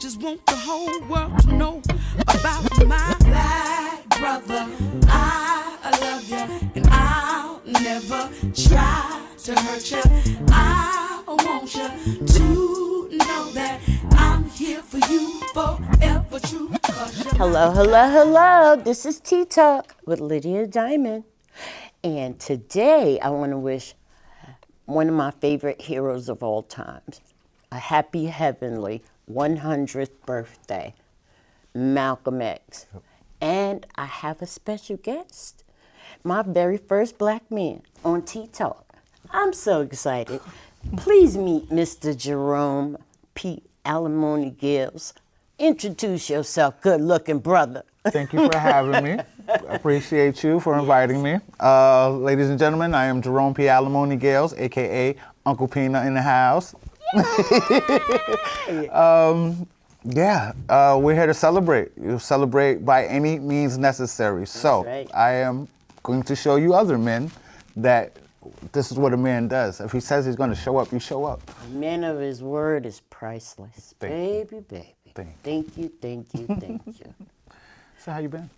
just want the whole world to know about my black brother. I love you, and I'll never try to hurt you. I want you to know that I'm here for you forever true. Hello. This is Tea Talk with Lydia Diamond. And today I want to wish one of my favorite heroes of all times a happy heavenly 100th birthday, Malcolm X. And I have a special guest, my very first black man on Tea Talk. I'm so excited. Please meet Mr. Jerome P. Alimony Gails. Introduce yourself, good-looking brother. Thank you for having me. I appreciate you for inviting me. Ladies and gentlemen, I am Jerome P. Alimony Gails, a.k.a. Uncle Peanut in the house. We're here to celebrate. You celebrate by any means necessary. So right. I am going to show you other men that this is what a man does. If he says he's going to show up, you show up. A man of his word is priceless. Thank Baby. Thank you. So how you been?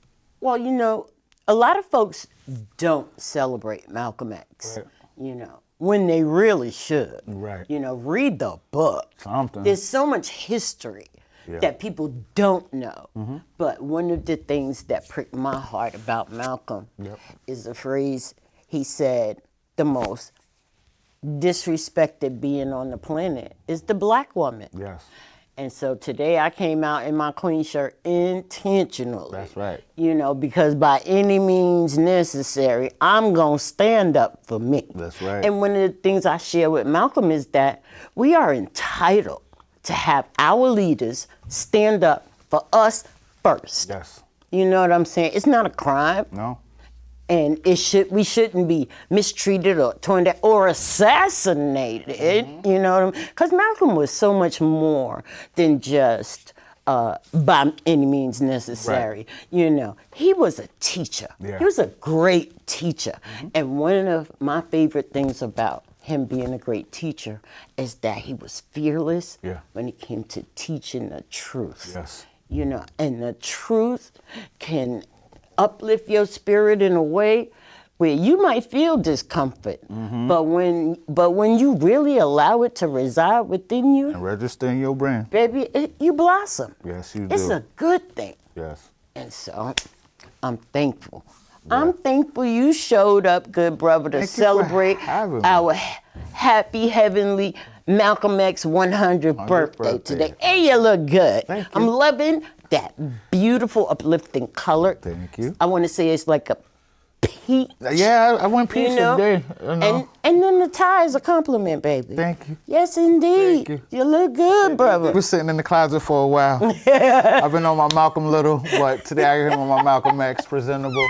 Well, you know, a lot of folks don't celebrate Malcolm X, Right. you know, when they really should. Right. You know, read the book. Something. There's so much history that people don't know. Mm-hmm. But one of the things that pricked my heart about Malcolm is the phrase he said, the most disrespected being on the planet is the black woman. Yes. And so today I came out in my queen shirt intentionally. That's right. You know, because by any means necessary, I'm going to stand up for me. That's right. And one of the things I share with Malcolm is that we are entitled to have our leaders stand up for us first. Yes. You know what I'm saying? It's not a crime. No. And we shouldn't be mistreated or torn down or assassinated, you know what I mean? Because Malcolm was so much more than just by any means necessary. Right. You know, he was a teacher. Yeah. He was a great teacher. And one of my favorite things about him being a great teacher is that he was fearless when it came to teaching the truth. Yes. You know, and the truth can uplift your spirit in a way where you might feel discomfort, but when you really allow it to reside within you And register in your brain. baby, you blossom. Yes, you It's do. a good thing. Yes. And so I'm thankful. I'm thankful you showed up, good brother, to Thank you for celebrate having me. our happy heavenly Malcolm X 100th birthday today. Hey, you look good. Thank you. I'm loving that beautiful, uplifting color. Thank you. I want to say it's like a peach. Yeah, I went peach You know? today. You know. And then the tie is a compliment, baby. Thank you. Yes, indeed. Thank You look good, brother. We're sitting in the closet for a while. I've been on my Malcolm Little, but today I came on my Malcolm X presentable.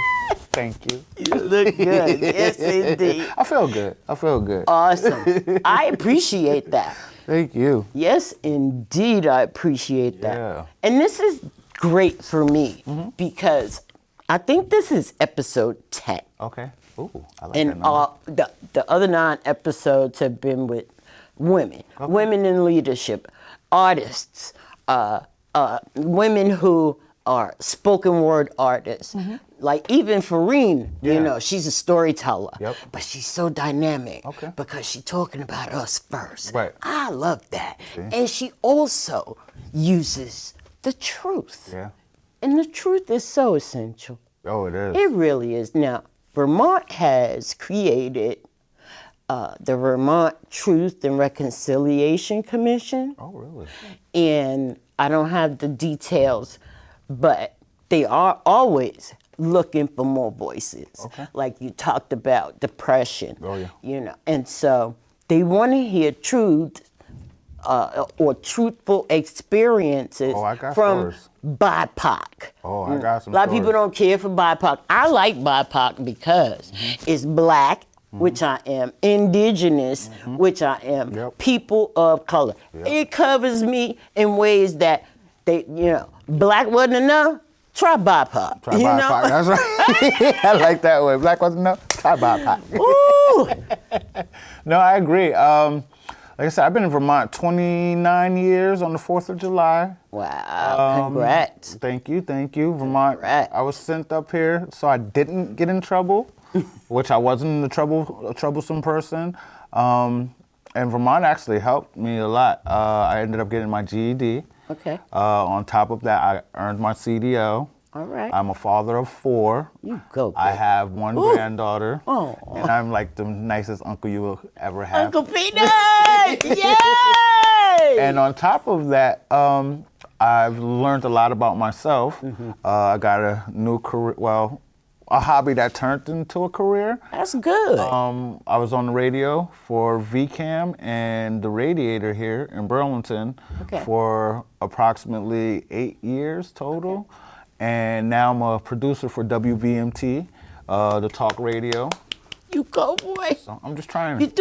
Thank you. You look good. Yes, indeed. I feel good. Awesome. I appreciate that. Thank you. Yes, indeed, I appreciate that. Yeah. And this is great for me because I think this is episode 10. Okay. Ooh, I like And that number. the other 9 episodes have been with women, women in leadership, artists, women who are spoken word artists. Like even Farine, you know, she's a storyteller, but she's so dynamic because she's talking about us first. Right. I love that. And she also uses the truth. Yeah. And the truth is so essential. Oh, it is. It really is. Now, Vermont has created the Vermont Truth and Reconciliation Commission. Oh, really? And I don't have the details, but they are always looking for more voices. Okay. Like you talked about depression. Oh, yeah. You know, and so they want to hear truth or truthful experiences from stories. BIPOC. Oh, I got some A lot of stories. people don't care for BIPOC. I like BIPOC because it's black, which I am, indigenous, which I am, people of color. It covers me in ways that they, you know, black wasn't enough. Try BIPOC. Try BIPOC. That's right. I like that one. Black wasn't enough. Try BIPOC. Ooh. No, I agree. Like I said, I've been in Vermont 29 years on the 4th of July. Wow, congrats. Thank you. Vermont, Congrats. I was sent up here so I didn't get in trouble, which I wasn't a troublesome person. And Vermont actually helped me a lot. I ended up getting my GED. Okay. On top of that, I earned my CDL. All right. I'm a father of 4. You go, I baby. have 1 granddaughter. Oh. And I'm like the nicest uncle you will ever have. Uncle Peanut! Yay! And on top of that, I've learned a lot about myself. I got a new career, well, a hobby that turned into a career. That's good. I was on the radio for VCAM and The Radiator here in Burlington for approximately 8 years total. Okay. And now I'm a producer for WVMT, the talk radio. You go, boy. So I'm just trying. It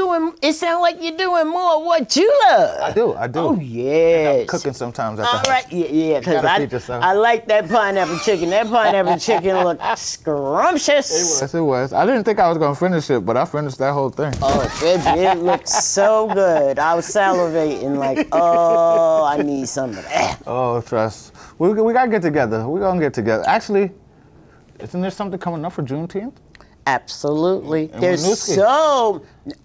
sounds like you're doing more of what you love. I do. Oh, yes. I'm cooking sometimes at the All house. right, yeah, because I like that pineapple chicken. That pineapple chicken looked scrumptious. Yes, it was. I didn't think I was going to finish it, but I finished that whole thing. Oh, it looked so good. I was salivating like, oh, I need some of that. Oh, trust. We got to get together. We're going to get together. Actually, isn't there something coming up for Juneteenth? Absolutely. And There's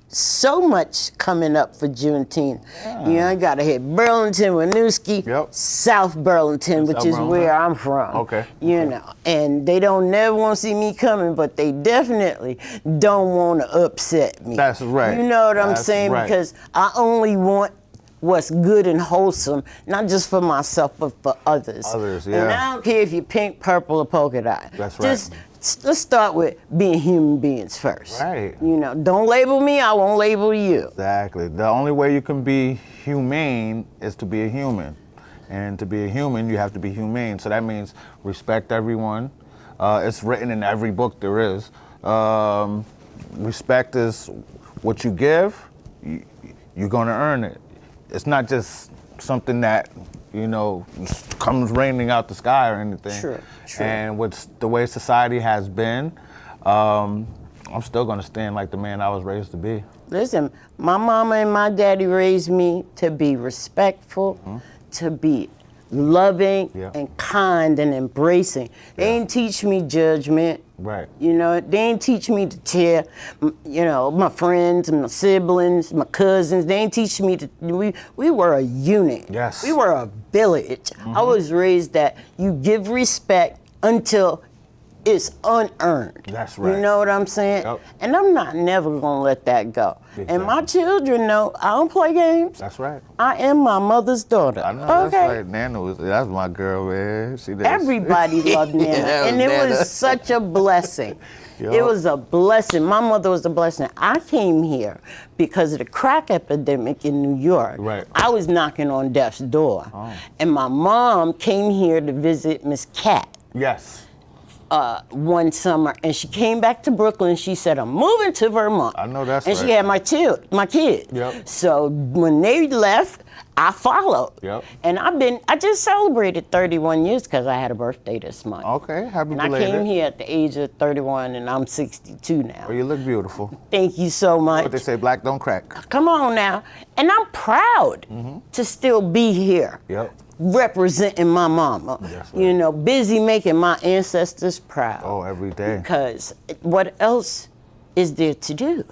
so much coming up for Juneteenth. Yeah. You know, I gotta hit Burlington, Winooski, Yep. South Burlington, which is where I'm from. Okay. You know, and they don't never want to see me coming, but they definitely don't want to upset me. That's right. You know what I'm That's saying? right. Because I only want what's good and wholesome, not just for myself, but for others. Others, And yeah. I don't care if you're pink, purple, or polka dot. That's right. Just let's start with being human beings first. Right. You know, don't label me, I won't label you. Exactly. The only way you can be humane is to be a human. And to be a human, you have to be humane. So that means respect everyone. It's written in every book there is. Respect is what you give, you're going to earn it. It's not just something that, you know, comes raining out the sky or anything. True. And with the way society has been, I'm still going to stand like the man I was raised to be. Listen, my mama and my daddy raised me to be respectful, to be loving and kind and embracing. They didn't teach me judgment. Right. You know, they didn't teach me to tear, you know, my friends, my siblings, my cousins. They didn't teach me to, we were a unit. Yes. We were a village. I was raised that you give respect until it's unearned. That's right. You know what I'm saying? Yep. And I'm not never gonna let that go. Exactly. And my children know I don't play games. That's right. I am my mother's daughter. I know, okay? that's right. Nana that's my girl, man. She does. Everybody loved Nana, and it Nana. was such a blessing. Yup. It was a blessing. My mother was a blessing. I came here because of the crack epidemic in New York. Right. I was knocking on death's door, and my mom came here to visit Miss Cat. Yes. One summer, and she came back to Brooklyn. She said, "I'm moving to Vermont." I know that's and right. she had my kid. Yep. So when they left, I followed. Yep. And I just celebrated 31 years because I had a birthday this month. Okay, happy And I belated. came here at the age of 31, and I'm 62 now. Well, you look beautiful. Thank you so much. But they say black don't crack. Come on now. And I'm proud to still be here. Yep. Representing my mama. That's right. You know, busy making my ancestors proud. Oh, every day. Because what else is there to do?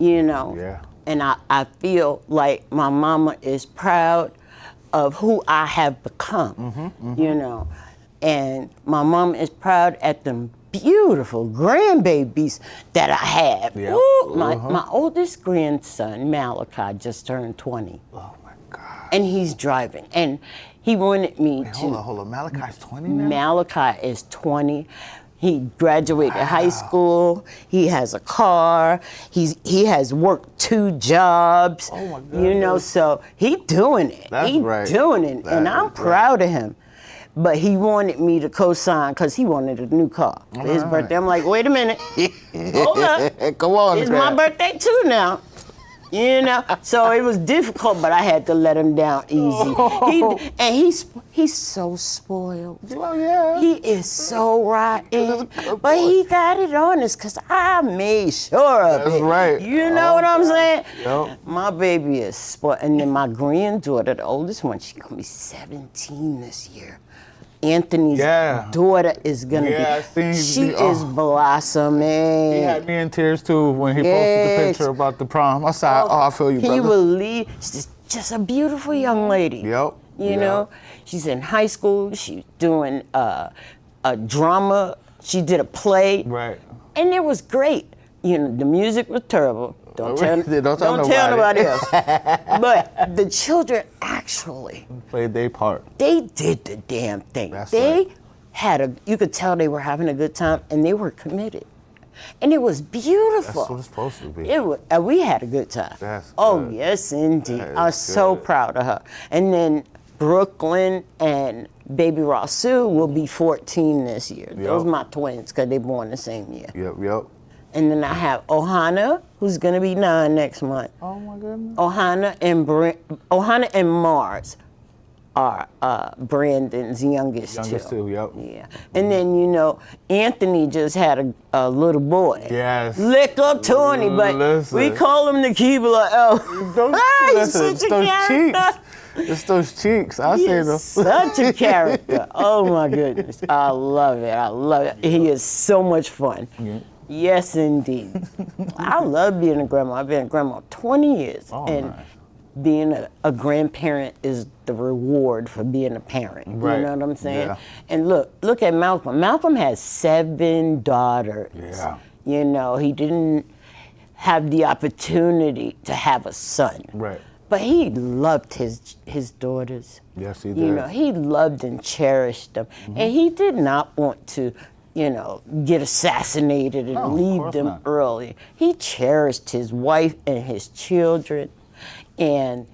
You know? Yeah. And I feel like my mama is proud of who I have become, you know? And my mama is proud at them beautiful grandbabies that I have. Yeah. Ooh, my oldest grandson, Malachi, just turned 20. Oh my God. And he's driving. And he wanted me to. Hold on. Malachi's 20 now? Malachi is 20. He graduated high school. He has a car. He has worked 2 jobs. Oh my God. You know, so he doing it. That's he right. doing it, and That I'm is proud of him. But he wanted me to co-sign because he wanted a new car for his birthday. I'm like, wait a minute. Hold up. Come on, It's my man. birthday too now. You know, so it was difficult, but I had to let him down easy. He's so spoiled. Oh, yeah. He is so rotten, but he got it on us because I made sure of it. That's right. You know what I'm saying? Yep. My baby is spoiled, and then my granddaughter, the oldest one, she's gonna be 17 this year. Anthony's daughter is gonna be. She is blossoming. He had me in tears too when he posted the picture about the prom. I said, I feel you, brother. Can you believe? She's just a beautiful young lady. Yep. You know, she's in high school. She's doing a drama. She did a play. Right. And it was great. You know, the music was terrible. Don't tell nobody else. But the children actually played their part. They did the damn thing. You could tell they were having a good time, and they were committed. And it was beautiful. That's what it's supposed to be. We had a good time. That's good. Good. Yes, indeed. I was so proud of her. And then Brooklyn and baby Rasul will be 14 this year. Yep. Those are my twins, because they born the same year. Yep. And then I have Ohana, who's going to be 9 next month. Oh, my goodness. Ohana and Mars are Brandon's youngest two, yep. Yeah. And then, you know, Anthony just had a little boy. Yes. Lick up Tony, but we call him the Keebler. He's such a character. It's those cheeks. I say them. Such a character. Oh, my goodness. I love it. He is so much fun. Yeah. Yes, indeed. I love being a grandma. I've been a grandma 20 years. And nice. Being a grandparent is the reward for being a parent. Right. You know what I'm saying? Yeah. And look at Malcolm. Malcolm has 7 daughters. Yeah. You know, he didn't have the opportunity to have a son. Right. But he loved his daughters. Yes, he did. You know, he loved and cherished them. Mm-hmm. And he did not want to, you know, get assassinated and leave them early. He cherished his wife and his children. And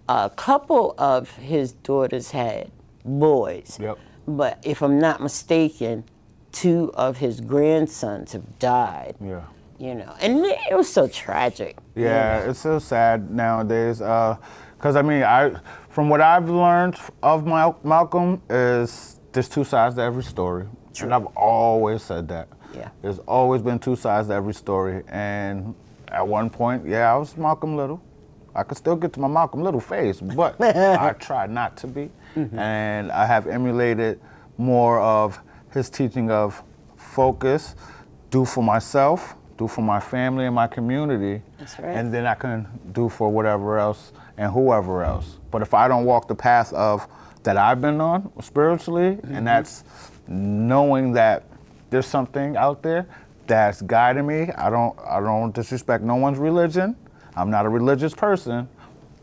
a couple of his daughters had boys. Yep. But if I'm not mistaken, 2 of his grandsons have died. Yeah. You know, and it was so tragic. Yeah, you know? It's so sad nowadays. Because, I mean, from what I've learned of Malcolm is there's 2 sides to every story. True. And I've always said that. Yeah. There's always been 2 sides to every story. And at one point, I was Malcolm Little. I could still get to my Malcolm Little face, but I try not to be. Mm-hmm. And I have emulated more of his teaching of focus, do for myself, do for my family and my community. That's right. And then I can do for whatever else and whoever else. But if I don't walk the path of that I've been on spiritually, mm-hmm. and that's knowing that there's something out there that's guiding me. I don't disrespect no one's religion. I'm not a religious person,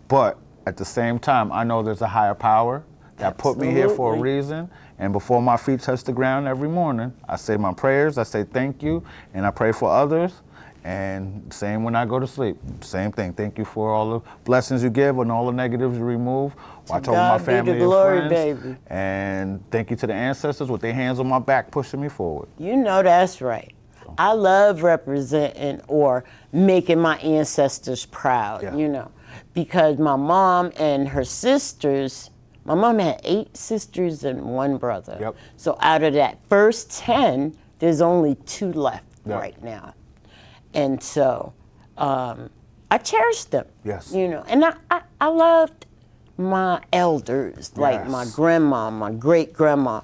but at the same time, I know there's a higher power that put me here for a reason. And before my feet touch the ground every morning, I say my prayers, I say thank you, and I pray for others. And same when I go to sleep, same thing. Thank you for all the blessings you give and all the negatives you remove. Watch over my family and friends. Baby. And thank you to the ancestors with their hands on my back, pushing me forward. You know that's right. I love representing or making my ancestors proud, you know, because my mom and her sisters, my mom had 8 sisters and 1 brother. Yep. So out of that first 10, there's only 2 left right now. And so I cherished them, you know, and I loved my elders, like my grandma, my great-grandma,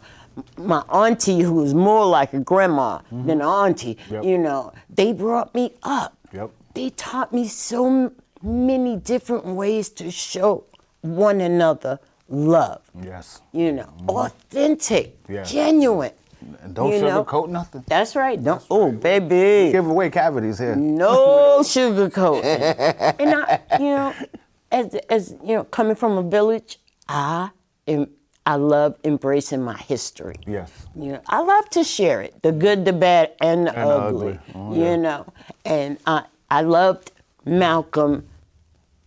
my auntie, who was more like a grandma than an auntie, you know, they brought me up. Yep. They taught me so many different ways to show one another love. Yes. You know, authentic, genuine. And don't sugarcoat nothing. That's right. Baby. Give away cavities here. No sugarcoat. And you know, as you know, coming from a village, I love embracing my history. Yes. You know, I love to share it, the good, the bad, and the ugly. Oh, you know, and I loved Malcolm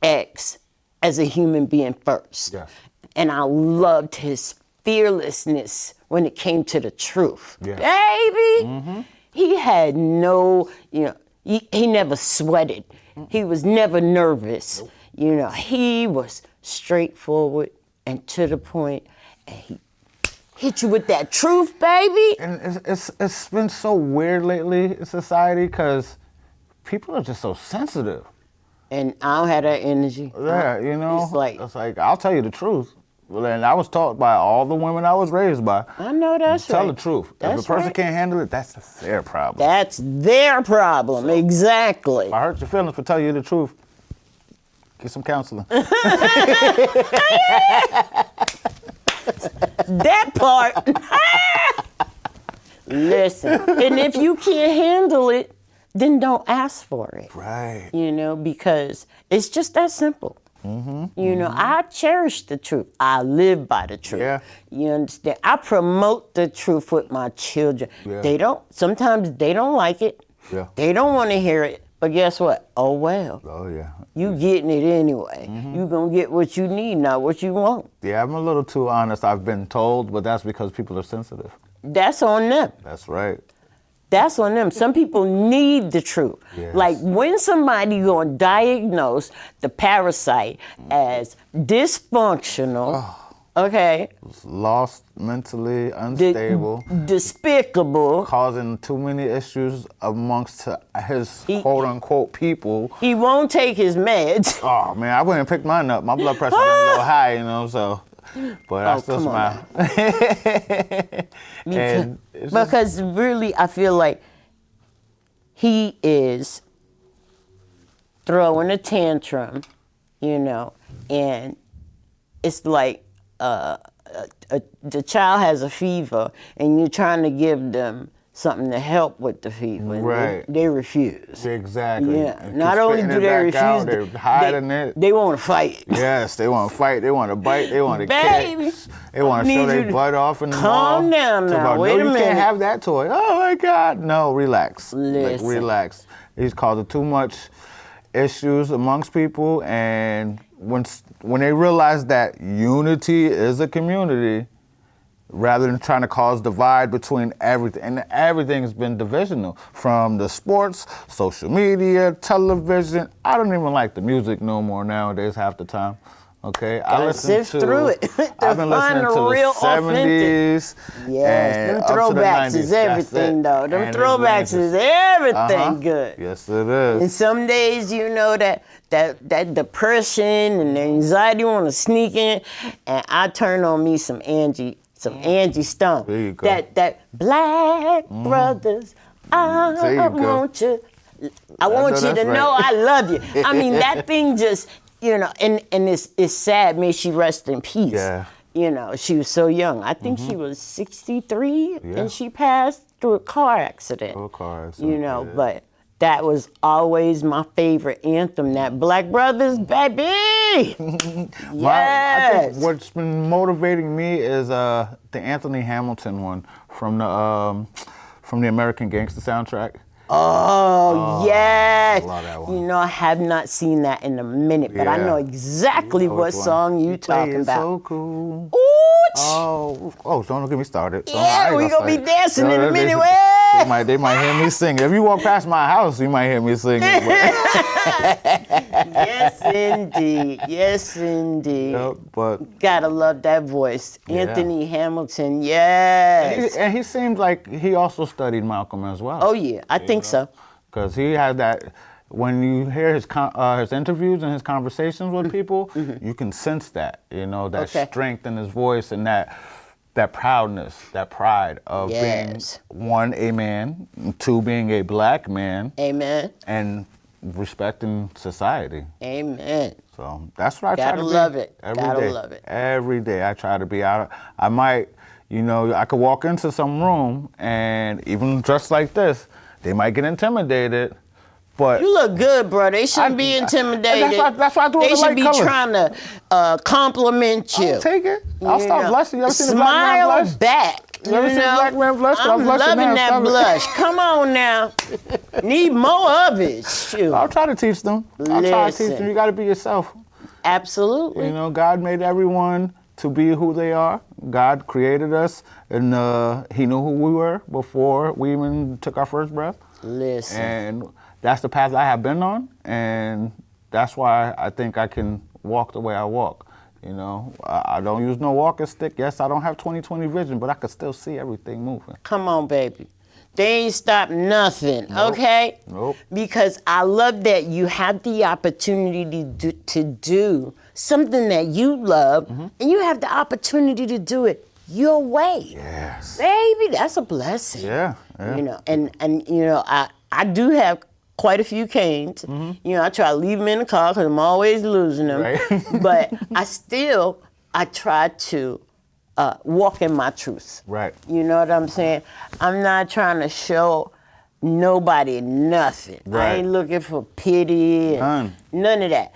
X as a human being first. Yes. And I loved his fearlessness when it came to the truth. Yeah. Baby, he had no, you know, he never sweated. He was never nervous. You know, he was straightforward and to the point, and he hit you with that truth, baby. And it's been so weird lately in society because people are just so sensitive. And I don't have that energy. Yeah, you know, it's like I'll tell you the truth. Well, and I was taught by all the women I was raised by. I know that's right. Tell the truth. If a person can't handle it, that's their problem. That's their problem, exactly. If I hurt your feelings for telling you the truth, get some counseling. That part. Listen, and if you can't handle it, then don't ask for it. Right. You know, because it's just that simple. You know, I cherish the truth. I live by the truth. Yeah. You understand? I promote the truth with my children. Yeah. Sometimes they don't like it. Yeah. They don't want to hear it. But guess what? Oh, well. Oh, yeah. You getting it anyway. You gonna get what you need, not what you want. Yeah, I'm a little too honest, I've been told, but that's because people are sensitive. That's on them. That's right. That's on them. Some people need the truth. Yes. Like when somebody gonna diagnose the parasite as dysfunctional, okay, Lost, mentally unstable, despicable, causing too many issues amongst his quote-unquote people. he won't take his meds. Oh, man, I went and picked mine up. My blood pressure was a little high, you know, so... But I still smile. Because really, I feel like he is throwing a tantrum, you know, and it's like the child has a fever, and you're trying to give them something to help with the fever. Right. They refuse. Exactly. Yeah. Not only do they refuse, they're hiding it. They want to fight. Yes, they want to fight. They want to bite. They want to kick. They want to show their butt off in the mall. Calm down now. Wait a minute. You can't have that toy. Oh my God. No, relax. Listen. Like, relax. He's causing too much issues amongst people, and when they realize that unity is a community, rather than trying to cause divide between everything. And everything has been divisional, from the sports, social media, television. I don't even like the music no more nowadays half the time. Okay, I listen to through it. I've been listening to the real 70s. Yes, and them up to the throwbacks 90s. is everything, though. Them And throwbacks is everything good. Yes, it is. And some days, you know, that depression and anxiety want to sneak in, and I turn on me some Angie Stone. There you go. That Black Brothers, I want you. I want you to know I love you. I mean, that thing just, you know, and it's sad. May she rest in peace. Yeah. You know, she was so young. I think she was 63, and she passed through a car accident. You know, but that was always my favorite anthem, that Black Brothers, baby. Yes. I think what's been motivating me is the Anthony Hamilton one from the American Gangster soundtrack. Oh, yes. I love that one. You know, I have not seen that in a minute, but I know exactly what song you talking about. So cool. Ooh, Don't get me started. yeah, we gonna be dancing in a minute. They might hear me sing. If you walk past my house, you might hear me sing. Yes, indeed. Yes, indeed. But gotta love that voice, Anthony Hamilton. Yes. And he seems like he also studied Malcolm as well. Oh yeah, I think so. Because he had that. When you hear his interviews and his conversations with people, you can sense that, you know, that strength in his voice and that proudness, that pride of being, one, a man, two, being a Black man. Amen. And respecting society. Amen. So that's what I try to be. Gotta love it. Gotta love it. Every day I try to be out. I might, you know, I could walk into some room and even dressed like this, they might get intimidated. But you look good, bro. They shouldn't be intimidated. That's why I do it. They should be trying to compliment you. I'll take it. I'll start blushing. You ever seen a black man blush? Smile back. You ever seen a black man blush? I'm loving that blush. Come on now. Need more of it. Shoot. I'll try to teach them. I'll try to teach them. You got to be yourself. Absolutely. You know, God made everyone to be who they are. God created us, and He knew who we were before we even took our first breath. Listen. And that's the path I have been on, and that's why I think I can walk the way I walk. You know, I don't use no walking stick. Yes, I don't have 20/20 vision, but I can still see everything moving. Come on, baby. They ain't stopped nothing, Nope. okay? Nope. Because I love that you have the opportunity to do something that you love, and you have the opportunity to do it your way. Yes. Baby, that's a blessing. Yeah. Yeah. You know, and you know, I do have quite a few canes. You know, I try to leave them in the car because I'm always losing them. Right. But I try to walk in my truth. Right. You know what I'm saying? I'm not trying to show nobody nothing. I Right. ain't looking for pity and none of that.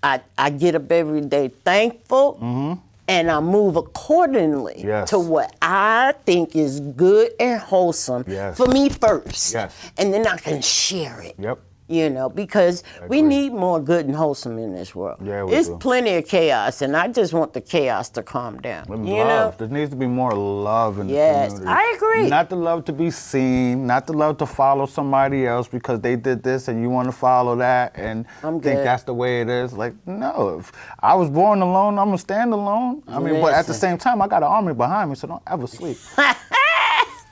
I get up every day thankful, and I move accordingly Yes. to what I think is good and wholesome Yes. for me first. Yes. And then I can share it. Yep. You know, because we agree. need more good and wholesome in this world. Yeah, we It's do. plenty of chaos, and I just want the chaos to calm down. And You know? love. There needs to be more love in the Yes, community. I agree. Not the love to be seen, not the love to follow somebody else because they did this and you want to follow that and I'm think good. that's the way it is. Like, no. If I was born alone, I'm going to stand alone. I mean, but at the Listen. same time, I got an army behind me, so don't ever sleep.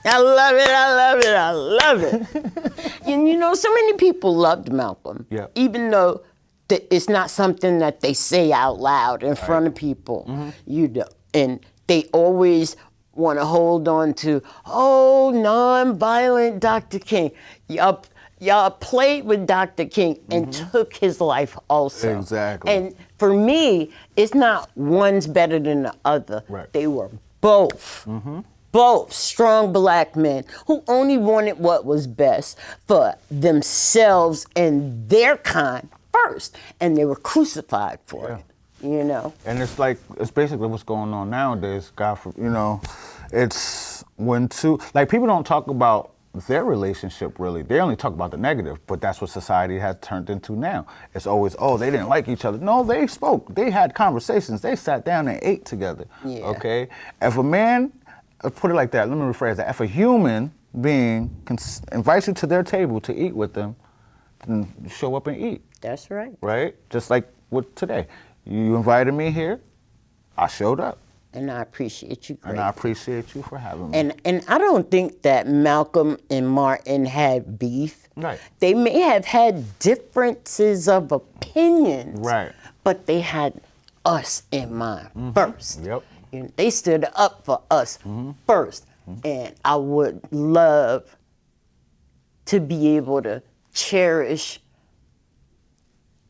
I love it, I love it, I love it. And you know, so many people loved Malcolm, Yeah. even though it's not something that they say out loud in front of people, you know, and they always want to hold on to, oh, non-violent Dr. King. Y'all played with Dr. King and took his life also. Exactly. And for me, it's not one's better than the other. Right. They were both. Both strong black men who only wanted what was best for themselves and their kind first. And they were crucified for it, you know? And it's like, it's basically what's going on nowadays. God, you know, it's when two, like people don't talk about their relationship really. They only talk about the negative, but that's what society has turned into now. It's always, oh, they didn't like each other. No, they spoke. They had conversations. They sat down and ate together. Yeah. Okay? If a man, put it like that, let me rephrase that. If a human being invites you to their table to eat with them, then you show up and eat. That's right. Right? Just like with today. You invited me here, I showed up. And I appreciate you greatly. And I appreciate you for having me. And I don't think that Malcolm and Martin had beef. Right. They may have had differences of opinions. Right. But they had us in mind first. Yep. You know, they stood up for us first. And I would love to be able to cherish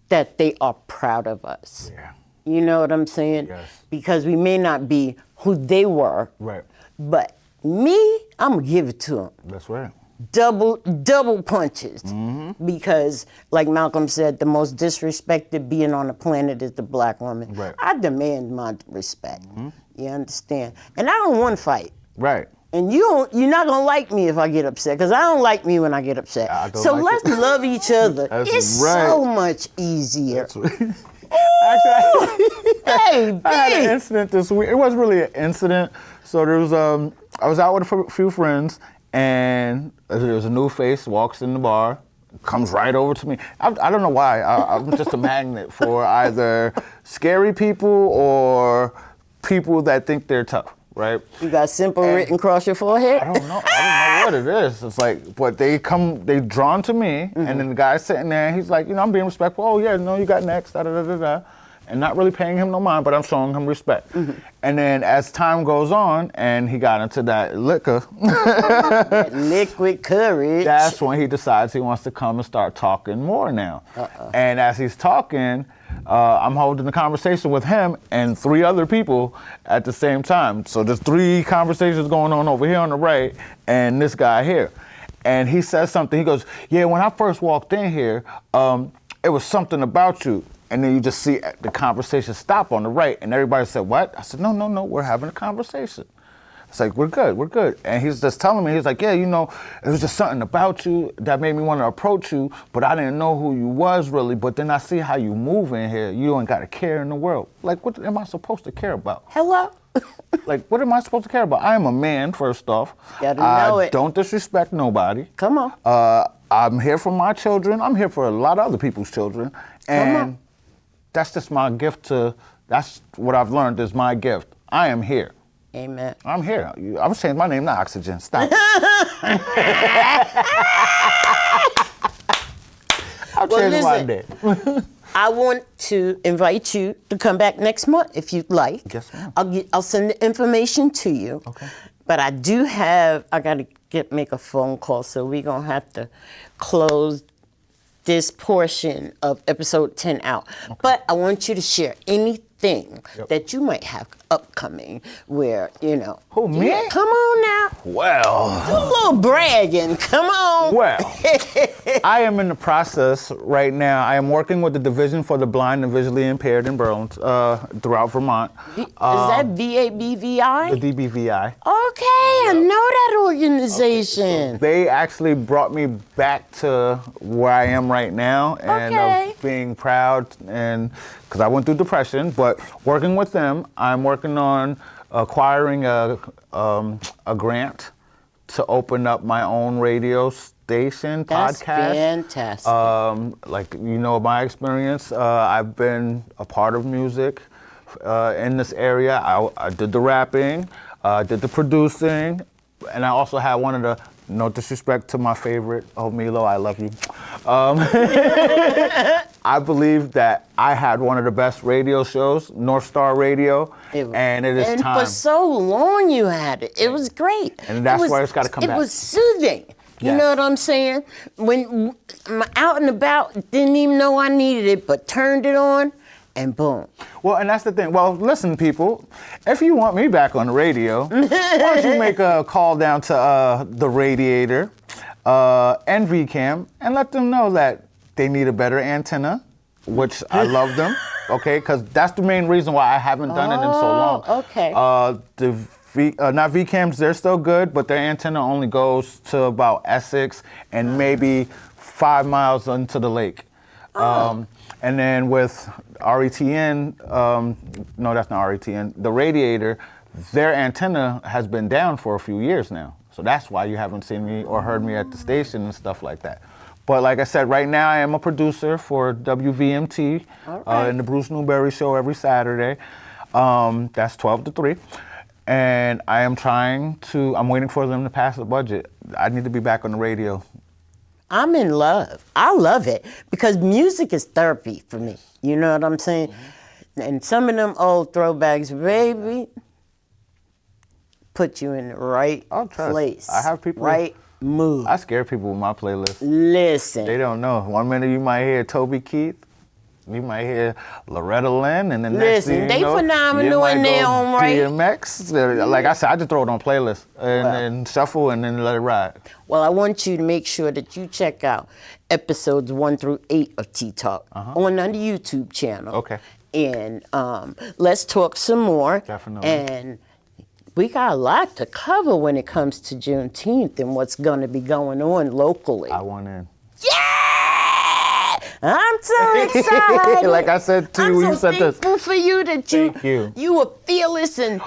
that they are proud of us. Yeah. You know what I'm saying? Yes. Because we may not be who they were, Right. but me, I'm gonna give it to them. That's right. Double punches. Because, like Malcolm said, the most disrespected being on the planet is the black woman. Right. I demand my respect. You understand? And I don't want to fight. Right. And you're not gonna like me if I get upset, because I don't like me when I get upset. I don't So like let's it. love each other. That's It's right. so much easier. That's right. Actually, Hey, I had an babe. incident this week. It wasn't really an incident. So there was I was out with a few friends, and there was a new face walks in the bar, comes right over to me. I don't know why. I'm just a magnet for either scary people or people that think they're tough. Right? You got simple written across your forehead? I don't know what it is. It's like, but they drawn to me, and then the guy's sitting there, and he's like, you know, I'm being respectful. Oh yeah, no, you got next, da da da da da, and not really paying him no mind, but I'm showing him respect. And then as time goes on, and he got into that liquor, That liquid courage. that's when he decides he wants to come and start talking more now. And as he's talking, I'm holding a conversation with him and 3 other people at the same time. So there's 3 conversations going on over here on the right and this guy here. And he says something. He goes, yeah, when I first walked in here, it was something about you. And then you just see the conversation stop on the right. And everybody said, what? I said, no, we're having a conversation. It's like, we're good. And he's just telling me, he's like, yeah, you know, it was just something about you that made me want to approach you, but I didn't know who you was really. But then I see how you move in here. You ain't got a care in the world. Like, what am I supposed to care about? Hello? Like, what am I supposed to care about? I am a man, first off. Gotta know I it. don't disrespect nobody. Come on. I'm here for my children. I'm here for a lot of other people's children. And that's just my gift that's what I've learned is my gift. I am here. Amen. I'm here. I was changing my name to Oxygen. Stop. I'll change my name. I want to invite you to come back next month if you'd like. Yes, ma'am. I'll send the information to you. Okay. But I got to make a phone call, so we're going to have to close this portion of episode 10 out. Okay. But I want you to share anything that you might have upcoming where, Who, me? Yeah, come on now. Well. Do a little bragging. Come on. Well, I am in the process right now. I am working with the Division for the Blind and Visually Impaired in Burlington, throughout Vermont. Is that VABVI? The DBVI. Okay, I know that organization. So they actually brought me back to where I am right now, and of being proud, and because I went through depression, but working with them, I'm working on acquiring a grant to open up my own radio station, That's podcast. Fantastic. My experience, I've been a part of music in this area. I did the rapping, did the producing, and I also had one of the, no disrespect to my favorite, Milo, I love you. I believe that I had one of the best radio shows, North Star Radio, and it is time. And for so long you had it. It was great. And that's why it's got to come back. It was soothing. You know what I'm saying? When I'm out and about, didn't even know I needed it, but turned it on, and boom. Well, and that's the thing. Well, listen, people, if you want me back on the radio, why don't you make a call down to the Radiator and VCAM and let them know that they need a better antenna, which I love them, okay? Because that's the main reason why I haven't done it in so long. Okay. Not VCAMs, they're still good, but their antenna only goes to about Essex and maybe 5 miles into the lake. And then with RETN, no, that's not RETN, the Radiator, their antenna has been down for a few years now. So that's why you haven't seen me or heard me at the station and stuff like that. But like I said, right now I am a producer for WVMT in the Bruce Newberry Show every Saturday. That's 12 to 3. And I'm waiting for them to pass the budget. I need to be back on the radio. I'm in love. I love it because music is therapy for me. You know what I'm saying? Mm-hmm. And some of them old throwbacks, baby, put you in the right place. I have people. Right mood. I scare people with my playlist. Listen. They don't know. One minute you might hear Toby Keith. You might hear Loretta Lynn, and then next thing you know, phenomenal in their own right. DMX. Like I said, I just throw it on playlist and shuffle and then let it ride. Well, I want you to make sure that you check out episodes 1 through 8 of Tea Talk on the YouTube channel. Okay. And let's talk some more. Definitely. And we got a lot to cover when it comes to Juneteenth and what's going to be going on locally. I want in. Yeah! I'm so excited. Like I said to you, you said this. I'm so thankful for you that you were fearless and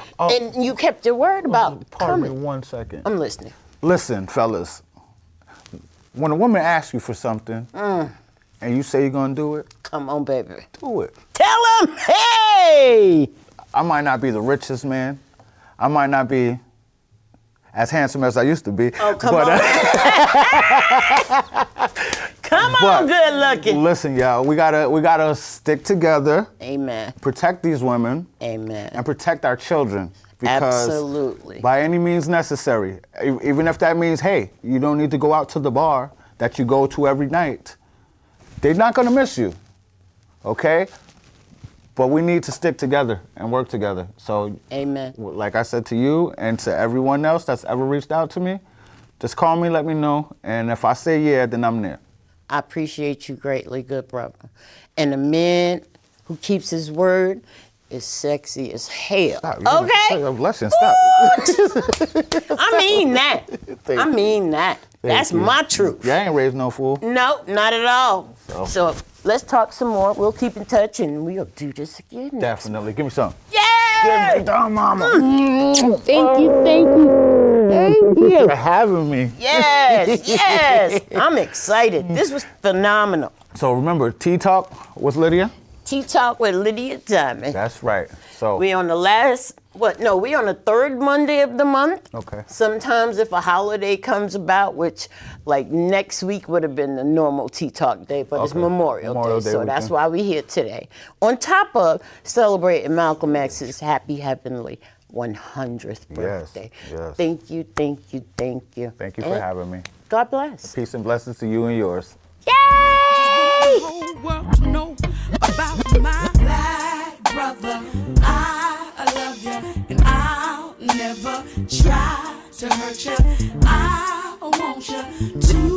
you kept your word about Pardon coming. me 1 second. I'm listening. Listen, fellas. When a woman asks you for something and you say you're going to do it, come on, baby. do it. Tell them, hey! I might not be the richest man. I might not be as handsome as I used to be. Oh, come on. Come on, good looking. Listen, y'all, we gotta stick together. Amen. Protect these women. Amen. And protect our children. Because absolutely. By any means necessary. Even if that means, hey, you don't need to go out to the bar that you go to every night. They're not gonna miss you. Okay? But we need to stick together and work together. So, amen. Like I said to you and to everyone else that's ever reached out to me, just call me, let me know. And if I say yeah, then I'm there. I appreciate you greatly, good brother. And a man who keeps his word is sexy as hell. Stop. Okay? Blessing, stop. I mean that. I mean that. That's my truth. Yeah, I ain't raised no fool. No, not at all. So let's talk some more. We'll keep in touch and we'll do this again. Definitely. Give me some. Yeah! Give me some, mama. Thank you, thank you. Thank you. for having me. Yes, yes. I'm excited. This was phenomenal. So remember, Tea Talk with Lydia? Tea Talk with Lydia Diamond. That's right. So We on the we on the third Monday of the month. Okay. Sometimes if a holiday comes about, which like next week would have been the normal Tea Talk day, but it's Okay. Memorial Day, so weekend. that's why we're here today. On top of celebrating Malcolm X's happy heavenly 100th birthday. yes. Thank you, thank you, thank you. thank you for having me. God bless. Peace and blessings to you and yours. Yay! The whole world to know about my black brother. I love you, and I'll never try to hurt you. I want you to